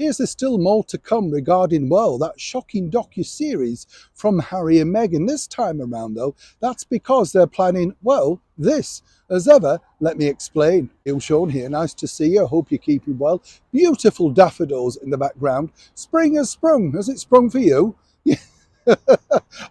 Here's there's still more to come regarding, well, that shocking docu-series from Harry and Meghan. This time around, though, that's because they're planning, well, this. As ever, let me explain. Neil Sean here, nice to see you. I hope you're keeping well. Beautiful daffodils in the background. Spring has sprung. Has it sprung for you?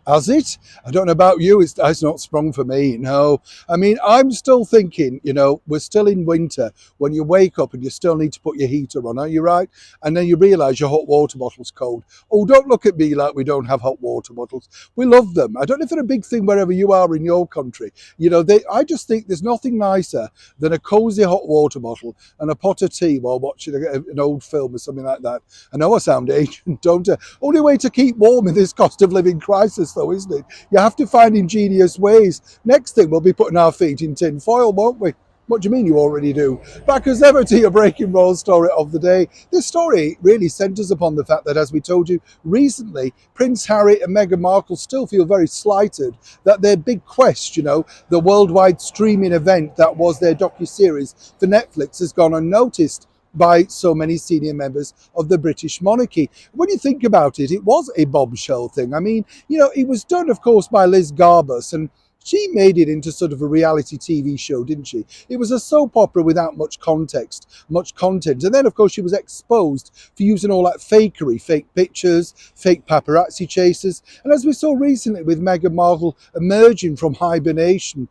Has it? I don't know about you. It's not sprung for me. No. I mean, I'm still thinking, we're still in winter when you wake up and you still need to put your heater on. Are you right? And then you realise your hot water bottle's cold. Oh, don't look at me like we don't have hot water bottles. We love them. I don't know if they're a big thing wherever you are in your country. I just think there's nothing nicer than a cosy hot water bottle and a pot of tea while watching an old film or something like that. I know I sound ancient, don't I? Only way to keep warm in this cost of living crisis, though, isn't it? You have to find ingenious ways. Next thing, we'll be putting our feet in tin foil, won't we? What do you mean you already do? Back as ever to your breaking roll story of the day. This story really centres upon the fact that, as we told you recently, Prince Harry and Meghan Markle still feel very slighted that their big quest, the worldwide streaming event that was their docu-series for Netflix, has gone unnoticed by so many senior members of the British monarchy. When you think about it, it was a bombshell thing. I mean, it was done, of course, by Liz Garbus, and she made it into sort of a reality TV show, didn't she? It was a soap opera without much context, much content. And then, of course, she was exposed for using all that fakery, fake pictures, fake paparazzi chasers. And as we saw recently with Meghan Markle emerging from hibernation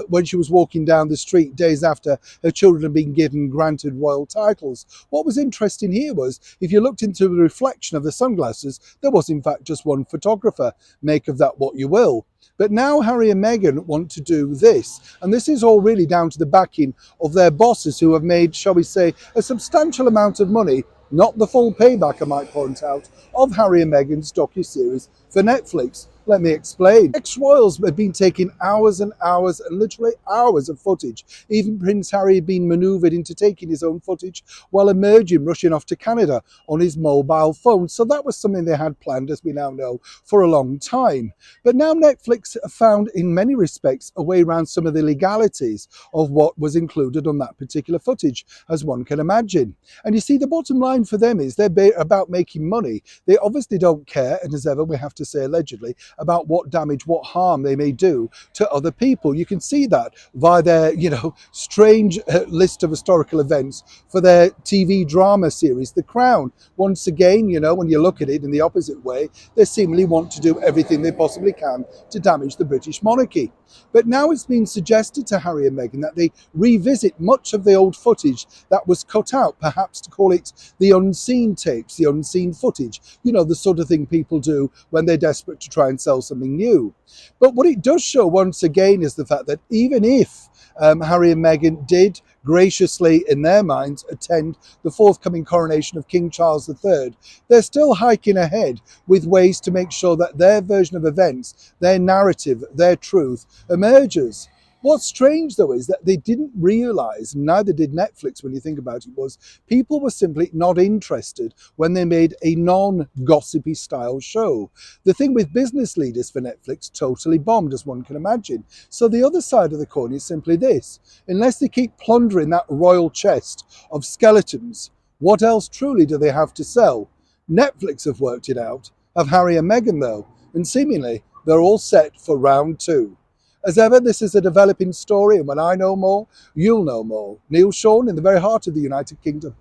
when she was walking down the street days after her children had been granted royal titles. What was interesting here was, if you looked into the reflection of the sunglasses, there was in fact just one photographer. Make of that what you will. But now Harry and Meghan want to do this. And this is all really down to the backing of their bosses, who have made, shall we say, a substantial amount of money, not the full payback, I might point out, of Harry and Meghan's docu-series for Netflix. Let me explain. Ex-royals have been taking hours and hours and literally hours of footage. Even Prince Harry had been manoeuvred into taking his own footage while emerging, rushing off to Canada on his mobile phone. So that was something they had planned, as we now know, for a long time. But now Netflix have found, in many respects, a way around some of the legalities of what was included on that particular footage, as one can imagine. And you see, the bottom line for them is they're about making money. They obviously don't care, and as ever, we have to say allegedly, about what damage, what harm they may do to other people. You can see that via their, strange list of historical events for their TV drama series, The Crown. Once again, when you look at it in the opposite way, they seemingly want to do everything they possibly can to damage the British monarchy. But now it's been suggested to Harry and Meghan that they revisit much of the old footage that was cut out, perhaps to call it the unseen tapes, the unseen footage, the sort of thing people do when they're desperate to try and sell something new. But what it does show once again is the fact that even if Harry and Meghan did graciously, in their minds, attend the forthcoming coronation of King Charles III, they're still hiking ahead with ways to make sure that their version of events, their narrative, their truth emerges. What's strange, though, is that they didn't realise, neither did Netflix when you think about it, was people were simply not interested when they made a non-gossipy style show. The thing with business leaders for Netflix totally bombed, as one can imagine. So the other side of the coin is simply this. Unless they keep plundering that royal chest of skeletons, what else truly do they have to sell? Netflix have worked it out. Have Harry and Meghan, though, and seemingly they're all set for round two. As ever, this is a developing story, and when I know more, you'll know more. Neil Sean in the very heart of the United Kingdom.